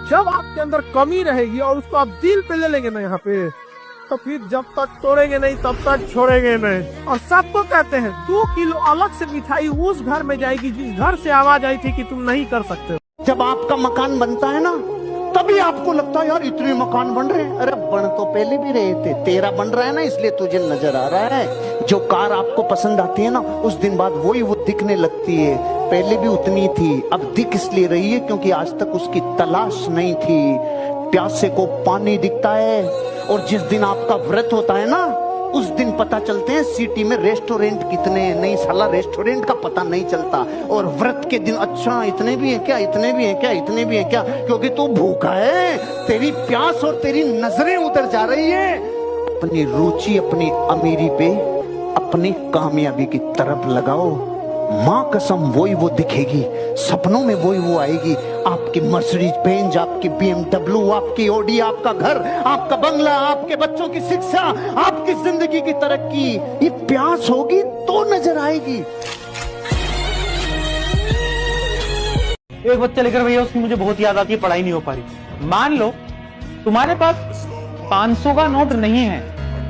जब आपके अंदर कमी रहेगी और उसको आप दिल पे ले लेंगे ना यहाँ पे, तो फिर जब तक तोड़ेंगे नहीं तब तक छोड़ेंगे नहीं। और सबको कहते हैं 2 किलो अलग से मिठाई उस घर में जाएगी जिस घर से आवाज आई थी कि तुम नहीं कर सकते हो। जब आपका मकान बनता है ना, तभी आपको लगता है यार इतने मकान बन रहे हैं। अरे बन तो पहले भी रहे थे, तेरा बन रहा है ना, इसलिए तुझे नजर आ रहा है। जो कार आपको पसंद आती है ना, उस दिन बाद वही वो दिखने लगती है। पहले भी उतनी थी, अब दिख इसलिए रही है क्योंकि आज तक उसकी तलाश नहीं थी। प्यासे को पानी दिखता है, और जिस दिन आपका व्रत होता है ना, उस दिन पता चलते हैं सिटी में रेस्टोरेंट कितने हैं। नहीं साला, रेस्टोरेंट का पता नहीं चलता। और व्रत के दिन अच्छा इतने भी हैं क्या, इतने भी हैं क्या, इतने भी हैं क्या, क्योंकि तू भूखा है। तेरी प्यास और तेरी नजरें उधर जा रही है। अपनी रुचि अपनी अमीरी पे, अपनी कामयाबी की तरफ लगाओ। माँ कसम वही वो दिखेगी, सपनों में वही वो आएगी। आपकी मर्सिडीज बेंज, आपकी BMW, आपकी ऑडी, आपका घर, आपका बंगला, आपके बच्चों की शिक्षा, आपकी जिंदगी की तरक्की, ये प्यास होगी तो नजर आएगी। एक बच्चा लेकर भैया, उसकी मुझे बहुत याद आती है, पढ़ाई नहीं हो पा रही। मान लो तुम्हारे पास 500 का नोट नहीं है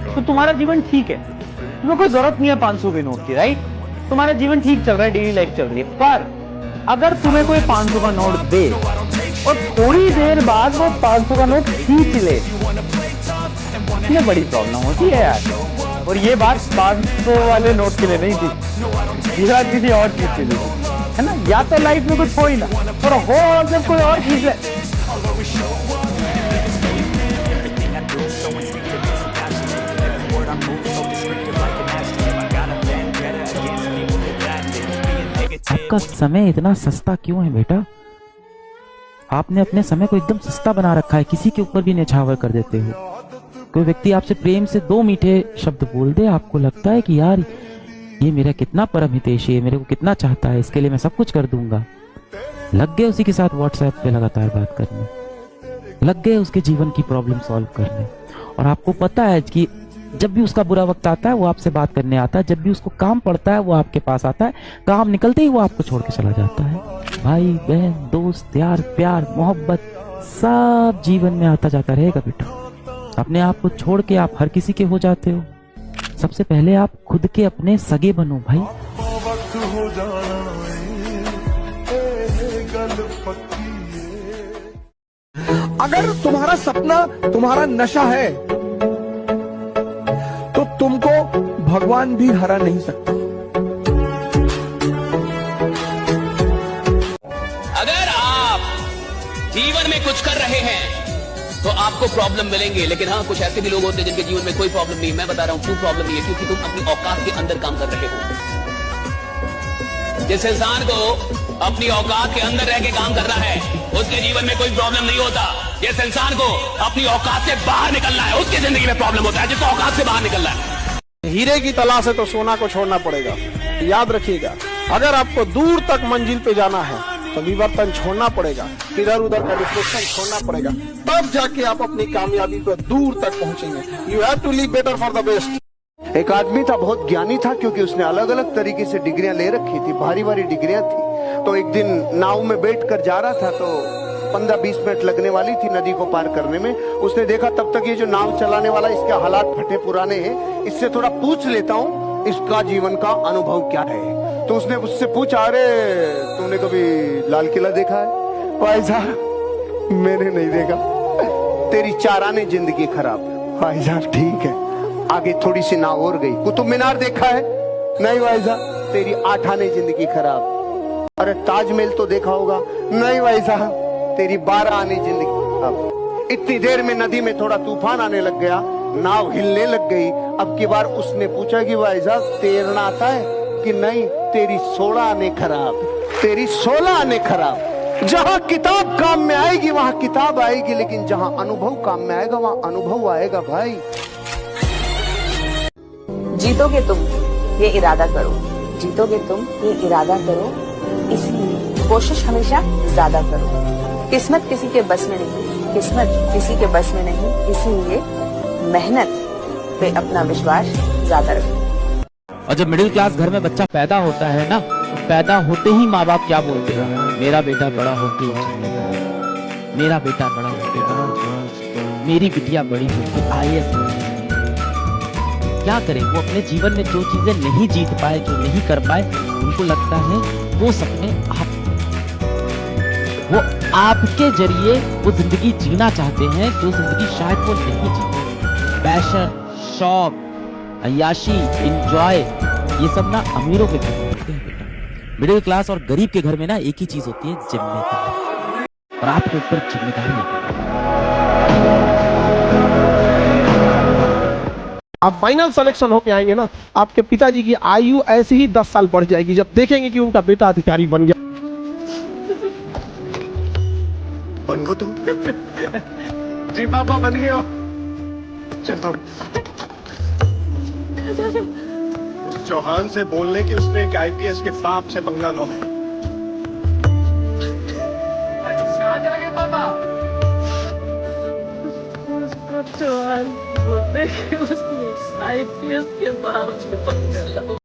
तो तुम्हारा जीवन ठीक है, तुम्हें कोई जरूरत नहीं है 500 के नोट की, राइट? तुम्हारा जीवन ठीक चल रहा है, डेली लाइफ चल रही है। पर अगर तुम्हें कोई 500 का नोट दे और थोड़ी देर बाद वो 500 का नोट खींच ले, इसमें बड़ी प्रॉब्लम होती है यार। और ये बात 500 वाले नोट के लिए नहीं थी, ये बात किसी और चीज के लिए है ना। या तो लाइफ में कुछ हो ही ना, और हो और जब कोई और खींच ले। आपका समय इतना सस्ता क्यों है बेटा? आपने अपने समय को एकदम सस्ता बना रखा है, किसी के ऊपर भी न्यौछावर कर देते हो। कोई व्यक्ति आपसे प्रेम से 2 मीठे शब्द बोल दे, आपको लगता है कि यार ये मेरा कितना परम हितैषी है, मेरे को कितना चाहता है, इसके लिए मैं सब कुछ कर दूंगा। लग गए उसी के साथ व्हाट्सएप पे लगातार बात करने, लग गए उसके जीवन की प्रॉब्लम सॉल्व करने। और आपको पता है कि जब भी उसका बुरा वक्त आता है वो आपसे बात करने आता है, जब भी उसको काम पड़ता है वो आपके पास आता है, काम निकलते ही वो आपको छोड़ के चला जाता है। भाई बहन दोस्त यार प्यार मोहब्बत सब जीवन में आता जाता रहेगा बेटा। अपने आप को छोड़ के आप हर किसी के हो जाते हो। सबसे पहले आप खुद के अपने सगे बनो भाई। अगर तुम्हारा सपना तुम्हारा नशा है तो तुमको भगवान भी हरा नहीं सकता। अगर आप जीवन में कुछ कर रहे हैं तो आपको प्रॉब्लम मिलेंगे, लेकिन हाँ कुछ ऐसे भी लोग होते हैं जिनके जीवन में कोई प्रॉब्लम नहीं। मैं बता रहा हूं क्यों प्रॉब्लम नहीं है, क्योंकि तुम अपनी औकात के अंदर काम कर रहे हो। जिस इंसान को अपनी औकात के अंदर रह के काम कर रहा है उसके जीवन में कोई प्रॉब्लम नहीं होता। जिस इंसान को अपनी औकात से बाहर निकलना है उसकी जिंदगी में प्रॉब्लम होता है, जिसको औकात से बाहर निकलना है। हीरे की तलाश है तो सोना को छोड़ना पड़ेगा। याद रखिएगा, अगर आपको दूर तक मंजिल पे जाना है तो विवर्तन छोड़ना पड़ेगा, इधर उधर का डिस्ट्रैक्शन छोड़ना पड़ेगा, तब जाके आप अपनी कामयाबी पर दूर तक पहुंचेंगे। You have to live better for the best. एक आदमी था, बहुत ज्ञानी था, क्योंकि उसने अलग अलग तरीके से डिग्रियां ले रखी थी, भारी भारी डिग्रियां थी। तो एक दिन नाव में बैठकर जा रहा था तो 15-20 मिनट लगने वाली थी नदी को पार करने में। उसने देखा तब तक ये जो नाव चलाने वाला, इसके हालात फटे पुराने हैं, इससे थोड़ा पूछ लेता हूँ इसका जीवन का अनुभव क्या है। तो उसने उससे पूछा, अरे तुमने कभी लाल किला देखा है? भाई साहब मैंने नहीं देखा। तेरी 4 आने जिंदगी खराब। भाई साहब ठीक है। आगे थोड़ी सी नाव और गई, कुतुब मीनार देखा है? नहीं भाई साहब, तेरी 8 आने जिंदगी खराब। अरे ताजमहल तो देखा होगा? नहीं भाई साहब, तेरी 12 आने जिंदगी खराब। इतनी देर में नदी में थोड़ा तूफान आने लग गया, नाव हिलने लग गई। अब की बार उसने पूछा कि भाई साहब तैरना आता है कि नहीं? तेरी 16 आने खराब, तेरी 16 आने खराब। जहां किताब काम में आएगी वहां किताब आएगी, लेकिन जहां अनुभव काम में आएगा वहां अनुभव आएगा भाई। जीतोगे तुम, ये इरादा करो। जीतोगे तुम, ये इरादा करो। इसलिए कोशिश हमेशा ज्यादा करो। किस्मत किसी के बस में नहीं, किस्मत किसी के बस में नहीं, इसीलिए मेहनत पे अपना विश्वास ज्यादा रखो। और जब मिडिल क्लास घर में बच्चा पैदा होता है ना, तो पैदा होते ही माँ बाप क्या बोलते हैं, मेरा बेटा बड़ा होके मेरा बेटा बड़ा होगा, मेरी बिटिया बड़ी होगी IAS बनेगी। क्या करें, वो अपने जीवन में जो चीजें नहीं जीत पाए, जो नहीं कर पाए, उनको लगता है वो सपने वो आपके जरिए वो जिंदगी जीना चाहते हैं जो जिंदगी शायद वो नहीं जीते। पैशन, शौक, अय्याशी, एंजॉय, ये सब ना अमीरों के घर में होते हैं बेटा। मिडिल क्लास और गरीब के घर में ना एक ही चीज होती है, जिम्मेदारी। और आपके ऊपर जिम्मेदारी है। आप फाइनल सिलेक्शन होके आएंगे ना, आपके पिताजी की आयु ऐसे ही 10 साल बढ़ जाएगी जब देखेंगे कि उनका बेटा अधिकारी बन गया। बनगो तुम? जी पापा बन गए हो। चलो चौहान से बोलने की उसने एक IPS के बाप से पंगा लो है। चौहान बोलते कि उसने IPS के बाप से पंगा